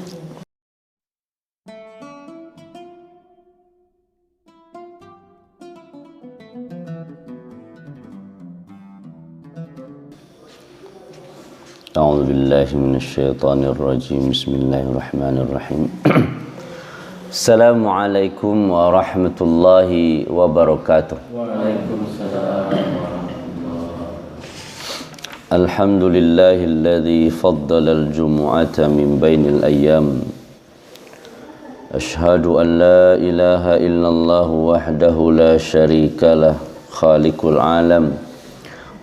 A'udzu billahi minasyaitonir rajim. Bismillahirrahmanirrahim. Assalamualaikum warahmatullahi wabarakatuh. Waalaikumsalam warahmatullahi. Alhamdulillahilladzi faddala al-jumu'ata min bainil ayyam. Ashhadu an la ilaha illallah wahdahu la syarika lah, khaliqul alam.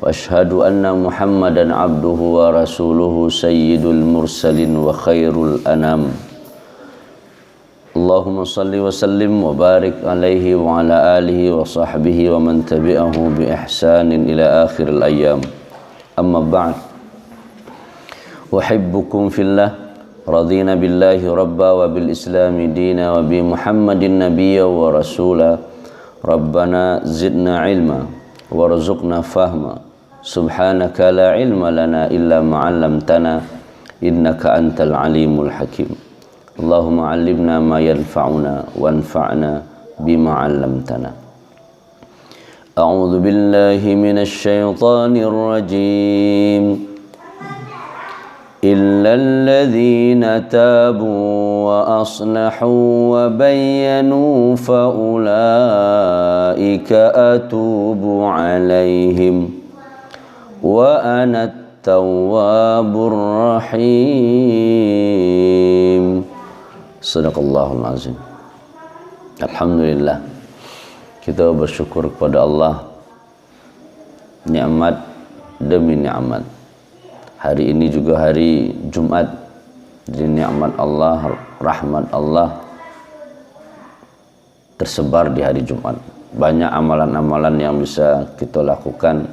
Wa ashhadu anna Muhammadan abduhu wa rasuluhu sayyidul mursalin wa khairul anam. Allahumma salli wa sallim wa barik alaihi wa ala alihi wa sahbihi wa man tabi'ahu bi ihsanin ila akhiril ayyam. Amma ba'd. Uhibbukum fillah, radina billahi rabba wa bil islami dina wa bi Muhammadin nabiyya wa rasula. Rabbana zidna ilma warzuqna fahma. Subhanaka la ilma lana illa ma 'allamtana innaka antal alimul hakim. Allahumma 'allimna ma yanfa'una wanfa'na bima 'allamtana. A'udzu billahi minasy syaithanir rajim. Illal ladzina tabu wa aslahu wa bayyanu fa ulaika atubu 'alaihim wa ana at-tawwabur rahim. Sadaqallahul azim. Alhamdulillah, kita bersyukur kepada Allah, nikmat demi nikmat. Hari ini juga hari Jumat, jadi nikmat Allah, rahmat Allah tersebar di hari Jumat. Banyak amalan-amalan yang bisa kita lakukan.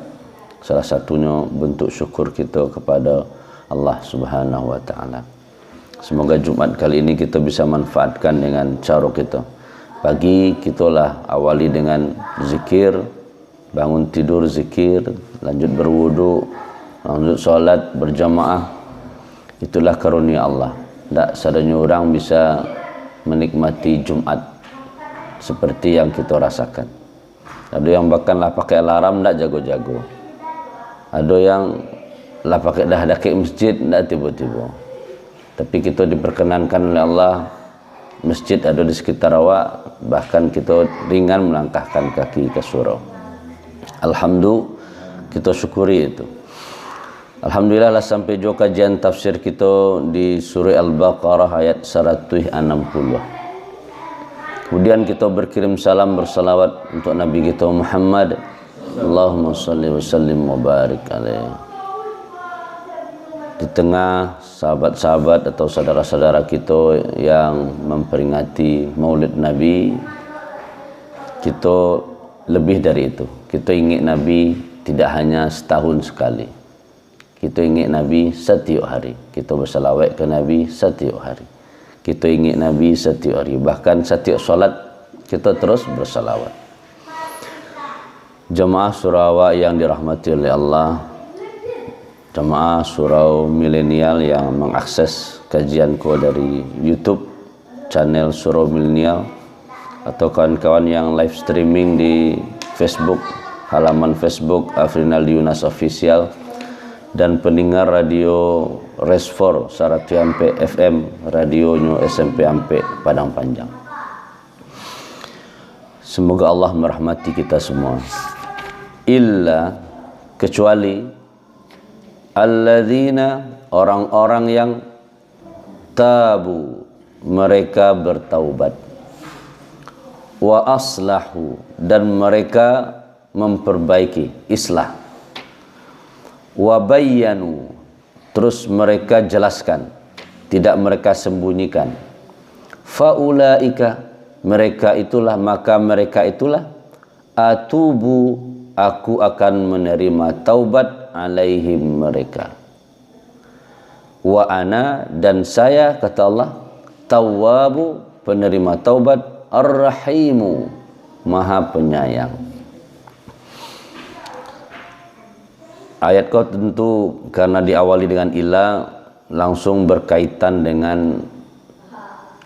Salah satunya bentuk syukur kita kepada Allah Subhanahu wa taala. Semoga Jumat kali ini kita bisa manfaatkan dengan cara kita. Pagi kitalah awali dengan zikir, bangun tidur zikir, lanjut berwudu, lanjut salat berjamaah. Itulah karunia Allah. Tak sadanya orang bisa menikmati Jumat seperti yang kita rasakan. Ada yang bahkanlah pakai alarm tak jago-jago. Ada yang lah pakai dah ke masjid tak tiba-tiba. Tapi kita diperkenankan oleh Allah, masjid ada di sekitar awak, bahkan kita ringan melangkahkan kaki ke surau. Alhamdulillah, kita syukuri itu. Alhamdulillah lah sampai juga kajian tafsir kita di surah Al-Baqarah ayat 160. Kemudian kita berkirim salam bersalawat untuk Nabi kita Muhammad. Allahumma salli wa sallim wa barik alaihi. Di tengah sahabat-sahabat atau saudara-saudara kita yang memperingati Maulid Nabi, kita lebih dari itu. Kita ingin Nabi tidak hanya setahun sekali. Kita ingin Nabi setiap hari. Kita bersalawat ke Nabi setiap hari. Kita ingin Nabi setiap hari. Bahkan setiap solat kita terus bersalawat. Jemaah surau yang dirahmati oleh Allah, jemaah surau milenial yang mengakses kajianku dari YouTube channel Surau Milenial, atau kawan-kawan yang live streaming di Facebook, halaman Facebook Afrinaldi Yunas Official, dan pendengar radio Resfor Saratu Ampe FM, radionya SMP Ampe Padang Panjang. Semoga Allah merahmati kita semua. Illa, kecuali alladzina, orang-orang yang tabu, mereka bertaubat, wa aslahu, dan mereka memperbaiki, islah, wa bayyanu, terus mereka jelaskan, tidak mereka sembunyikan, faulaika, mereka itulah, maka mereka itulah, atubu, aku akan menerima taubat alaihim, mereka. Wa ana, dan saya, kata Allah, tawwabu, penerima taubat, ar-rahimu, maha penyayang. Ayat kau tentu karena diawali dengan ila, langsung berkaitan dengan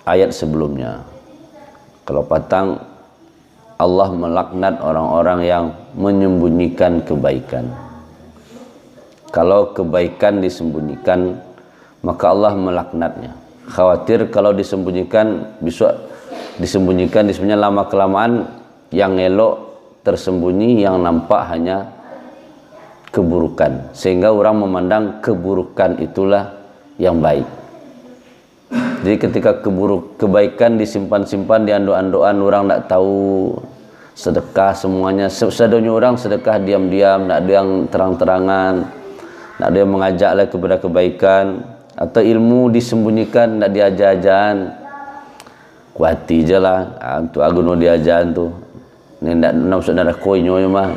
ayat sebelumnya. Kalau patang Allah melaknat orang-orang yang menyembunyikan kebaikan. Kalau kebaikan disembunyikan, maka Allah melaknatnya. Khawatir kalau disembunyikan, disembunyikan lama kelamaan yang elok tersembunyi, yang nampak hanya keburukan, sehingga orang memandang keburukan itulah yang baik. Jadi ketika kebaikan disimpan-simpan di anduk-andukan, orang tak tahu sedekah semuanya. Sedonya orang sedekah diam-diam, tak ada yang terang-terangan, tak ada yang mengajaklah kepada kebaikan, atau ilmu disembunyikan, tak diajar-ajaran. Kuati je lah, untuk aguno diajaran tu. Ni tak nak saudara koinyo mah.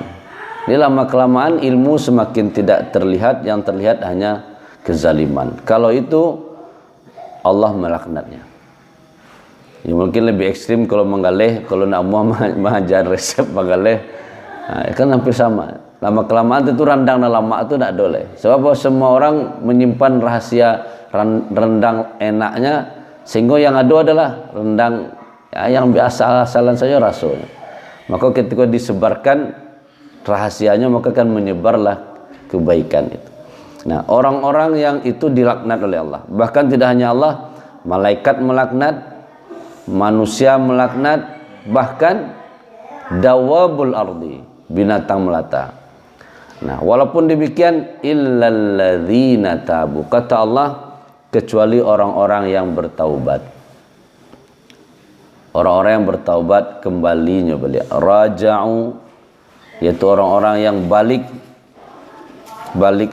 Ini lama kelamaan ilmu semakin tidak terlihat, yang terlihat hanya kezaliman. Kalau itu Allah melaknatnya. Ya, mungkin lebih ekstrim kalau menggalih, kalau nak mengajar resep menggalih, kan hampir sama. Lama kelamaan itu rendang dan lama itu tak boleh. Sebab semua orang menyimpan rahasia rendang enaknya, sehingga yang ada adalah rendang yang biasa-asalan saja rasanya. Maka ketika disebarkan rahasianya, maka akan menyebarlah kebaikan itu. Nah, orang-orang yang itu dilaknat oleh Allah. Bahkan tidak hanya Allah, malaikat melaknat, manusia melaknat, bahkan dawabul ardi, binatang melata. Nah, walaupun demikian, illal ladzina tabu, kata Allah, kecuali orang-orang yang bertaubat. Orang-orang yang bertaubat kembalinya balik. Raja'u, yaitu orang-orang yang balik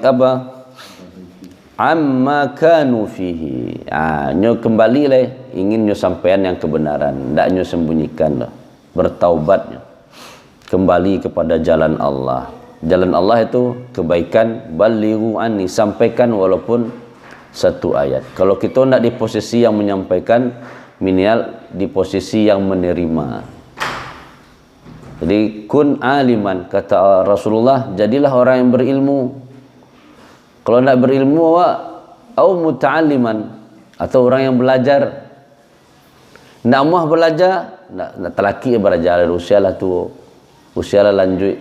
apa? Amma kanu fihi. Nyo kembali lah, ingin nyo sampaian yang kebenaran, ndak nyo sembunyikan lah. Bertaubatnya kembali kepada jalan Allah. Jalan Allah itu kebaikan. Balighu anni, sampaikan walaupun satu ayat. Kalau kita ndak di posisi yang menyampaikan, minimal di posisi yang menerima. Jadi kun aliman, kata Rasulullah, jadilah orang yang berilmu. Kalau nak berilmu, au muta'alliman, atau orang yang belajar. Nak muah belajar, nak telaki belajar, usia lah tu, usia lah lanjut,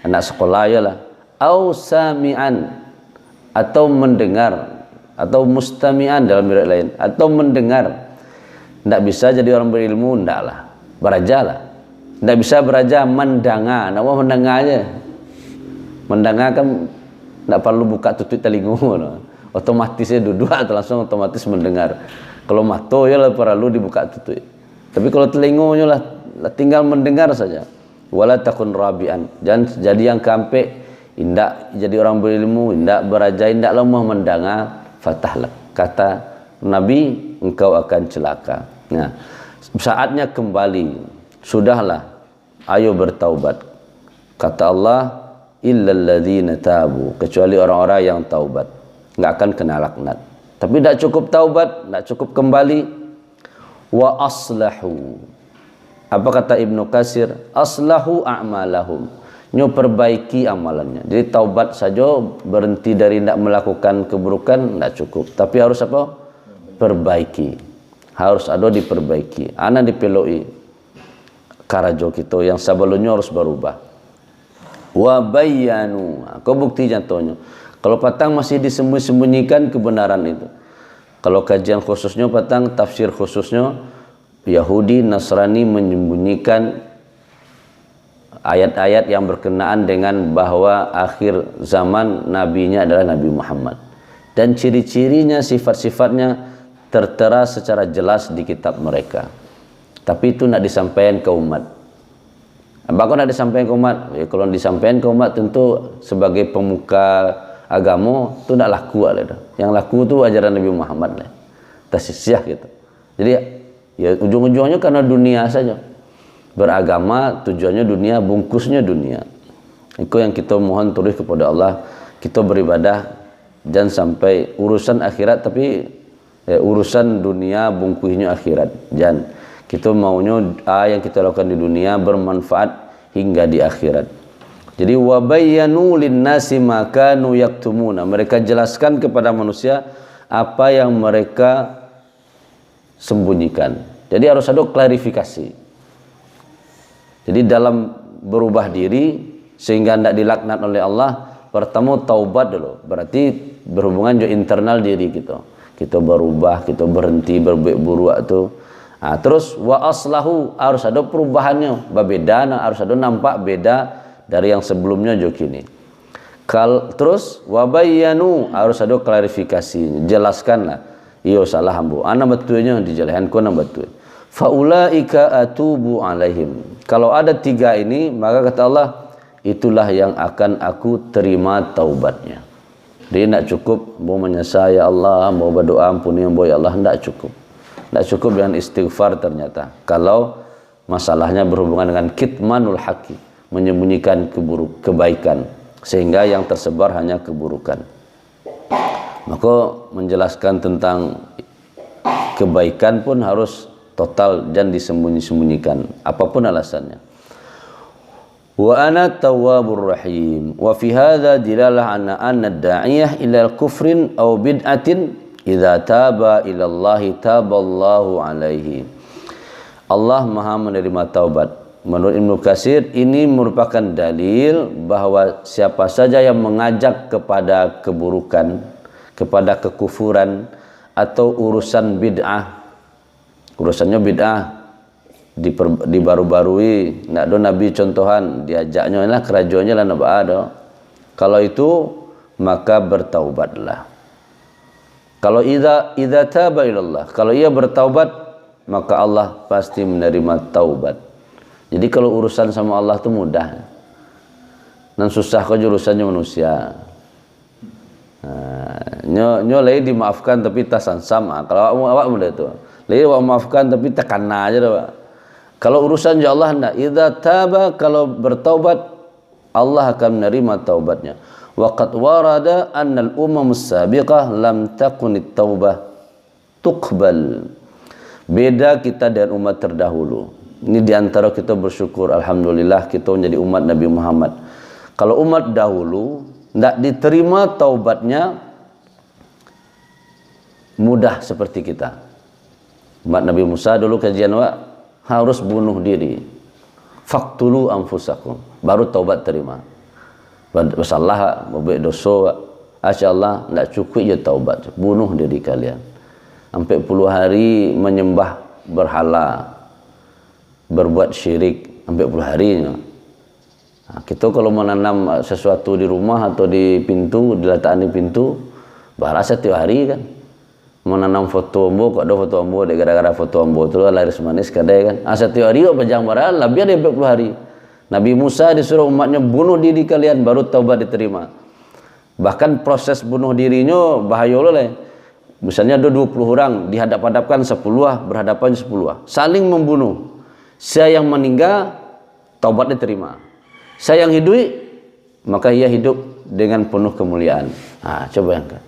anak sekolah ya lah. Au sami'an, atau mendengar, atau mustami'an dalam riwayat lain, atau mendengar. Tak bisa jadi orang berilmu, ndaklah, berajalah. Tak bisa beraja mendengar, nak muah mendengar aja. Mendengar kan tak perlu buka tutup telinga, otomatisnya duduk atau langsung otomatis mendengar. Kalau mata ya lah perlu dibuka tutup. Tapi kalau telinganya lah tinggal mendengar saja. Wala takun rabian, jangan jadi yang kampe, indak jadi orang berilmu, indak beraja, indak lemah mendengar, fatahlah. Kata Nabi, engkau akan celaka. Nah, saatnya kembali, sudahlah, ayo bertaubat. Kata Allah, illal ladzina tabu, kecuali orang-orang yang taubat, enggak akan kena laknat. Tapi tidak cukup taubat, tidak cukup kembali. Wa aslahu, apa kata Ibnu Katsir? Aslahu a'malahum, nyo perbaiki amalannya. Jadi taubat saja berhenti dari tidak melakukan keburukan tidak cukup, tapi harus apa? Perbaiki, harus ada diperbaiki. Ana dipeloi karajo kita yang sebelumnya harus berubah. Wa bayyanu, kau bukti contohnya. Kalau patang masih disembunyikan kebenaran itu. Kalau kajian khususnya patang, tafsir khususnya, Yahudi Nasrani menyembunyikan ayat-ayat yang berkenaan dengan bahwa akhir zaman nabinya adalah Nabi Muhammad, dan ciri-cirinya, sifat-sifatnya tertera secara jelas di kitab mereka. Tapi itu nak disampaikan ke umat. Bahkan nak disampaikan ke umat, kalau disampaikan ke umat tentu sebagai pemuka agama tu nak laku ada. Yang laku tu ajaran Nabi Muhammad lah. Tasisiah gitu. Jadi ya ujung-ujungnya karena dunia saja. Beragama tujuannya dunia, bungkusnya dunia. Itu yang kita mohon tulis kepada Allah, kita beribadah jangan sampai urusan akhirat, tapi urusan dunia bungkusnya akhirat. Jangan. Kita maunya yang kita lakukan di dunia bermanfaat hingga di akhirat. Jadi wabayyanu linnasi ma kanu yaktumuna, mereka jelaskan kepada manusia apa yang mereka sembunyikan. Jadi harus ada klarifikasi. Jadi dalam berubah diri sehingga tidak dilaknat oleh Allah, pertama taubat dulu. Berarti berhubungan juga internal diri kita. Kita berubah, kita berhenti berbuat buruk itu. Terus wa aslahu, harus ada perubahannya. Berbeda, harus ada nampak beda dari yang sebelumnya juga kini. Terus wabayyanu, harus ada klarifikasi, jelaskanlah. Iyo salah ambo, ana betulnya dijelaskan kau betul. Faulaika atubu alaihim. Kalau ada 3 ini, maka kata Allah, itulah yang akan aku terima taubatnya. Dia tidak cukup mau menyesal ya Allah, mau berdoa ampuni ya Allah, tidak cukup. Tidak cukup dengan istighfar ternyata. Kalau masalahnya berhubungan dengan kitmanul haqi, menyembunyikan kebaikan, sehingga yang tersebar hanya keburukan. Maka menjelaskan tentang kebaikan pun harus total, jangan disembunyi-sembunyikan apapun alasannya. Wa ana tawwabur rahim. Wa fi hadza dilalah anna ad-da'iyah ila kufrin aw bid'atin idza taba ila Allah taballahu alaihi. Allah Maha menerima taubat. Menurut Ibnu Katsir, ini merupakan dalil bahwa siapa saja yang mengajak kepada keburukan, kepada kekufuran atau urusan bid'ah, urusannya bid'ah dibaru-barui, nak do Nabi contohan, diajaknya lah kerajaannya lah nak ada. Kalau itu maka bertaubatlah. Kalau idza taba ilallah, kalau ia bertaubat, maka Allah pasti menerima taubat. Jadi kalau urusan sama Allah itu mudah. Dan susah kau urusannya manusia. Nyo lagi dimaafkan tapi tasan sama. Kalau awak mudah itu. Lagi awak maafkan tapi tekana aja dah. Kalau urusan ya Allah hendak. Idza taba, kalau bertaubat, Allah akan menerima taubatnya. Wa qad warada anna al-umam as-sabiqah lam takun at-taubah tuqbal. Beda kita dan umat terdahulu. Ini diantara kita bersyukur, alhamdulillah kita menjadi umat Nabi Muhammad. Kalau umat dahulu tidak diterima taubatnya mudah seperti kita. Umat Nabi Musa dulu kajian harus bunuh diri. Faqtulu anfusakum, baru taubat terima. Bersalah, membuat dosa, insyaallah tidak cukup ya taubat. Bunuh diri kalian. Sampai puluh hari menyembah berhala, berbuat syirik sampai puluh hari. Kita kalau menanam sesuatu di rumah atau di pintu, diletakkan di pintu, barasa setiap hari kan. Menanam foto ambo, kok ada foto ambo, gara-gara foto ambo itu laris manis kadai kan. Setiap hari kok panjang barang, lebih ada 40 hari. Nabi Musa disuruh umatnya bunuh diri kalian baru taubat diterima. Bahkan proses bunuh dirinya bahaya oleh. Misalnya ada 20 orang dihadap-hadapkan 10 berhadapan 10 saling membunuh. Saya yang meninggal taubat diterima. Saya yang hidup maka ia hidup dengan penuh kemuliaan. Coba bayangkan.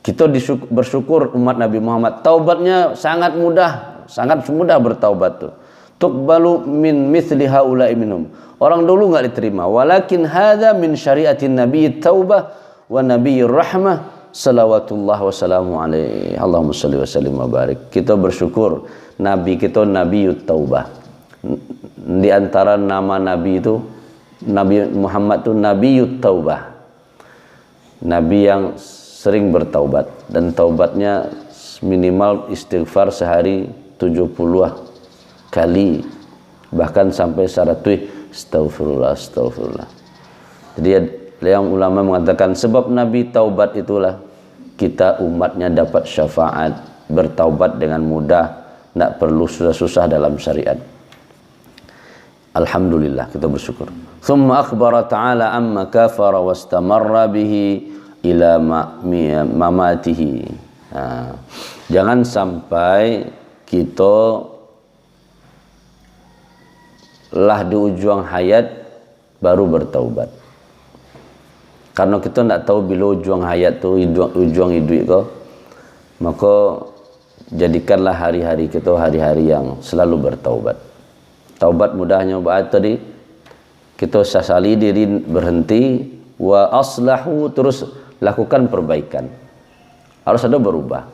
Kita bersyukur umat Nabi Muhammad taubatnya sangat mudah, sangat mudah bertaubat tuh. Tuqbalu min mithli haula'i minhum. Orang dulu enggak diterima. Walakin hadza min syariatin nabiy taubah wa nabiyyir rahmah salawatullah wassalamu alaihi. Allahumma shalli wa sallim wa barik. Kita bersyukur nabi kita nabiyut taubah. Di antara nama nabi itu Nabi Muhammad itu nabiyut taubah. Nabi yang sering bertaubat dan taubatnya minimal istighfar sehari 70 kali, bahkan sampai 100 astaghfirullah astaghfirullah. Jadi yang ulama mengatakan sebab Nabi taubat itulah kita umatnya dapat syafaat, bertaubat dengan mudah, tidak perlu susah-susah dalam syariat. Alhamdulillah kita bersyukur. Thumma akhbara ta'ala amma kafara wastamarra bihi ila mamatihi. Jangan sampai kita lah di ujung hayat baru bertaubat. Karena kita tidak tahu bila ujung hayat tu ujung hidup ko, maka jadikanlah hari-hari kita hari-hari yang selalu bertaubat. Taubat mudahnya buat tadi kita sesali diri, berhenti, wa aslahu, terus lakukan perbaikan. Harus ada berubah.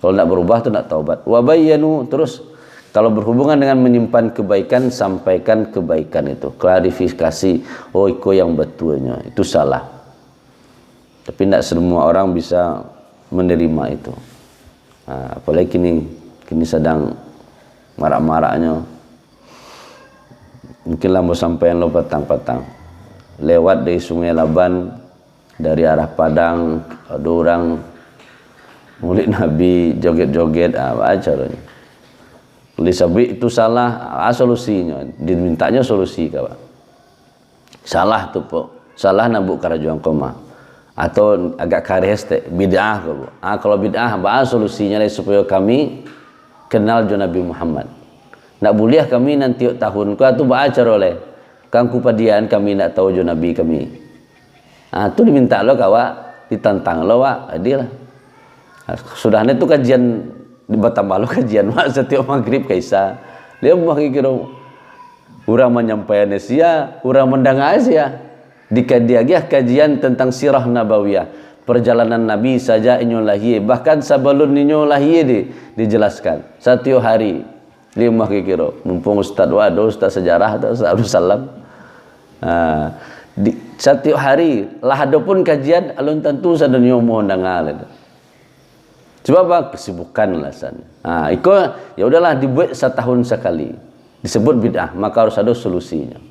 Kalau tidak berubah itu tidak taubat. Wa bayyanu, terus kalau berhubungan dengan menyimpan kebaikan, sampaikan kebaikan itu, klarifikasi, oh itu yang betulnya, itu salah. Tapi tidak semua orang bisa menerima itu. Nah, apalagi kini sedang marak-maraknya. Mungkin lah mau sampai lo petang-petang, lewat dari Sungai Laban, dari arah Padang, ada orang Maulid Nabi joget-joget, apa caranya? Lisabik itu salah, solusinya dimintanya solusi kawan. Salah tu po, salah nabuk karajuang koma atau agak kares bid'ah kau. Kalau bid'ah bahas solusinya supaya kami kenal jo Nabi Muhammad. Nak boleh kami nanti tahun kau tu baca oleh kangku padian kami nak tahu jo Nabi kami. Tu diminta lo kawa, ditantang lo wa, adil. Sudahnya tu kajian di Batam Balu kajian mak setiap maghrib kaisa dia kira orang menyampaikan sia orang mendengar sia dikadiagiah kajian tentang sirah nabawiyah, perjalanan Nabi saja inyo lahir, bahkan sebelum inyo lahir dijelaskan setiap hari dia kira mumpung ustaz wado ustaz sejarah atau ustaz Abdul Salam setiap hari lah ada pun kajian alun tentu sadanyo mohon dengar. Coba apa kesibukan alasannya. Itu ya udahlah dibuat setahun sekali. Disebut bid'ah, maka harus ada solusinya.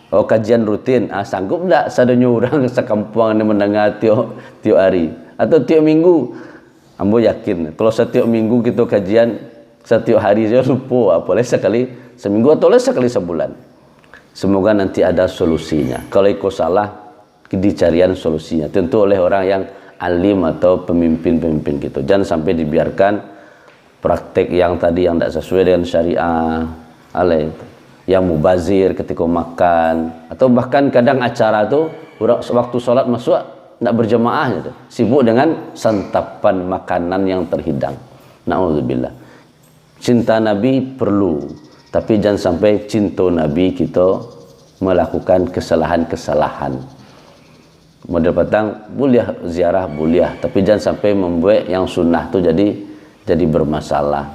Oh kajian rutin, sanggup enggak sadanya orang sekampung ini mendengar tiap hari atau tiap minggu? Ambo yakin kalau setiap minggu kita kajian setiap hari saya lupa apalagi sekali seminggu atau sekali sebulan. Semoga nanti ada solusinya. Kalau ikut salah dicarian solusinya tentu oleh orang yang alim atau pemimpin-pemimpin gitu. Jangan sampai dibiarkan praktek yang tadi yang tidak sesuai dengan syariah, yang mubazir ketika makan, atau bahkan kadang acara tuh waktu sholat masuk tidak berjamaah gitu. Sibuk dengan santapan makanan yang terhidang. Na'udzubillah. Cinta Nabi perlu, tapi jangan sampai cinta Nabi kita melakukan kesalahan-kesalahan. Model petang boleh ziarah boleh, tapi jangan sampai membuat yang sunnah tu jadi bermasalah.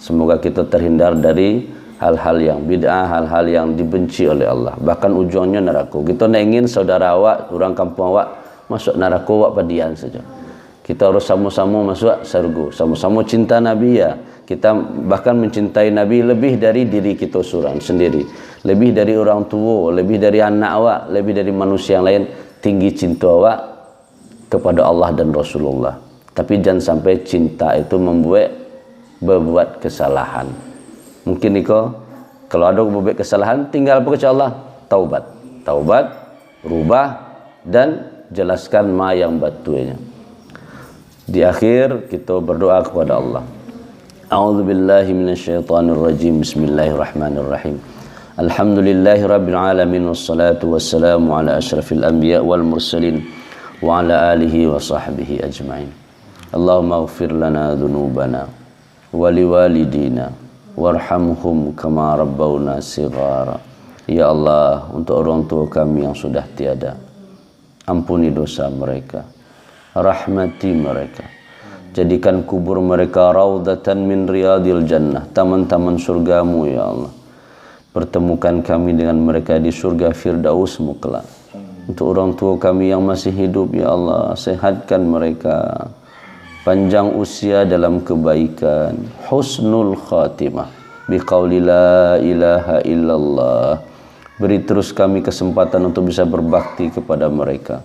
Semoga kita terhindar dari hal-hal yang bid'ah, hal-hal yang dibenci oleh Allah. Bahkan ujungnya neraka. Kita nak ingin saudara awak, orang kampung awak masuk neraka awak padian saja. Kita harus sama-sama masuk surga, sama-sama cinta Nabi ya. Kita bahkan mencintai Nabi lebih dari diri kita seorang sendiri, lebih dari orang tua, lebih dari anak awak, lebih dari manusia yang lain. Tinggi cinta awak kepada Allah dan Rasulullah. Tapi jangan sampai cinta itu berbuat kesalahan. Mungkin kalau ada berbuat kesalahan, tinggal kepada Allah, taubat, rubah dan jelaskan ma yang betulnya. Di akhir kita berdoa kepada Allah. A'udzubillahi minasyaitonirrajim. Bismillahirrahmanirrahim. Alhamdulillahi rabbil alamin wassalatu wassalamu ala asyrafil anbiya wal mursalin wa ala alihi wa sahbihi ajma'in. Allahumma ighfir lana dhunubana wa liwalidina warhamhum kama rabbawna shighara. Ya Allah, untuk orang tua kami yang sudah tiada, ampuni dosa mereka, rahmati mereka, jadikan kubur mereka raudatan min riyadil jannah, taman-taman surgamu ya Allah. Pertemukan kami dengan mereka di surga Firdausmu kelak. Untuk orang tua kami yang masih hidup ya Allah, sehatkan mereka, panjang usia dalam kebaikan, husnul khatimah biqauli la ilaha illallah. Beri terus kami kesempatan untuk bisa berbakti kepada mereka.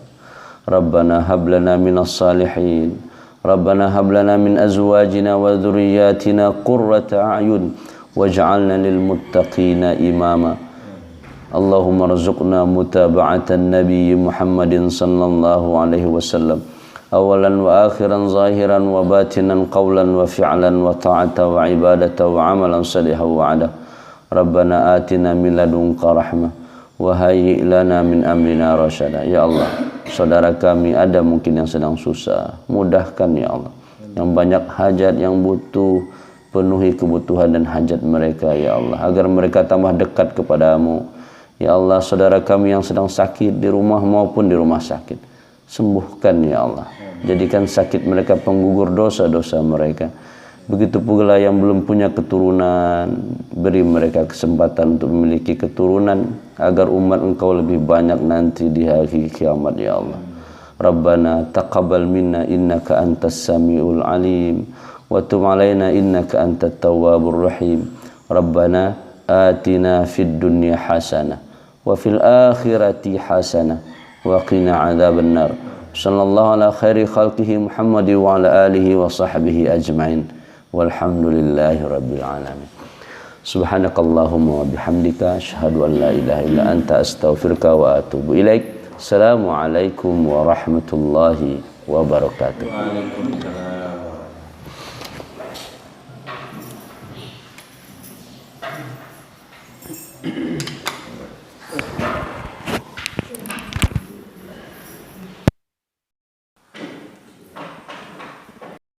Rabbana hablana minas salihin, Rabbana hablana min azwajina wa dhurriyyatina qurrata a'yun waj'alna lil muttaqina imama. Allahumma rzuqna mutaba'atan nabiy Muhammadin sallallahu alaihi wasallam awalan wa akhiran zahiran wa batinan qawlan wa fi'lan wa ta'ata wa ibadata wa amalan salihan wa ada. Rabbana atina min ladunka rahmah wa hayyi' lana min amrina rasyada. Ya Allah, saudara kami ada mungkin yang sedang susah, mudahkan ya Allah. Yang banyak hajat, yang butuh, penuhi kebutuhan dan hajat mereka ya Allah, agar mereka tambah dekat kepadamu ya Allah. Saudara kami yang sedang sakit di rumah maupun di rumah sakit, sembuhkan ya Allah. Jadikan sakit mereka penggugur dosa-dosa mereka. Begitu pula yang belum punya keturunan, beri mereka kesempatan untuk memiliki keturunan agar umat Engkau lebih banyak nanti di hari kiamat ya Allah. Rabbana taqabbal minna innaka antas samiul alim wa tub alaina innaka antat tawwabur rahim. Rabbana atina fid dunya hasanah wa fil akhirati hasanah wa qina adzabannar. Sallallahu ala khairi khalqihi Muhammad wa ala alihi wa sahbihi ajmain. Walhamdulillahi rabbil alamin. Subhanakallahumma wa bihamdika asyhadu an la ilaha illa anta astaghfiruka wa atubu ilaik. Assalamualaikum warahmatullahi wabarakatuh. Waalaikumsalam.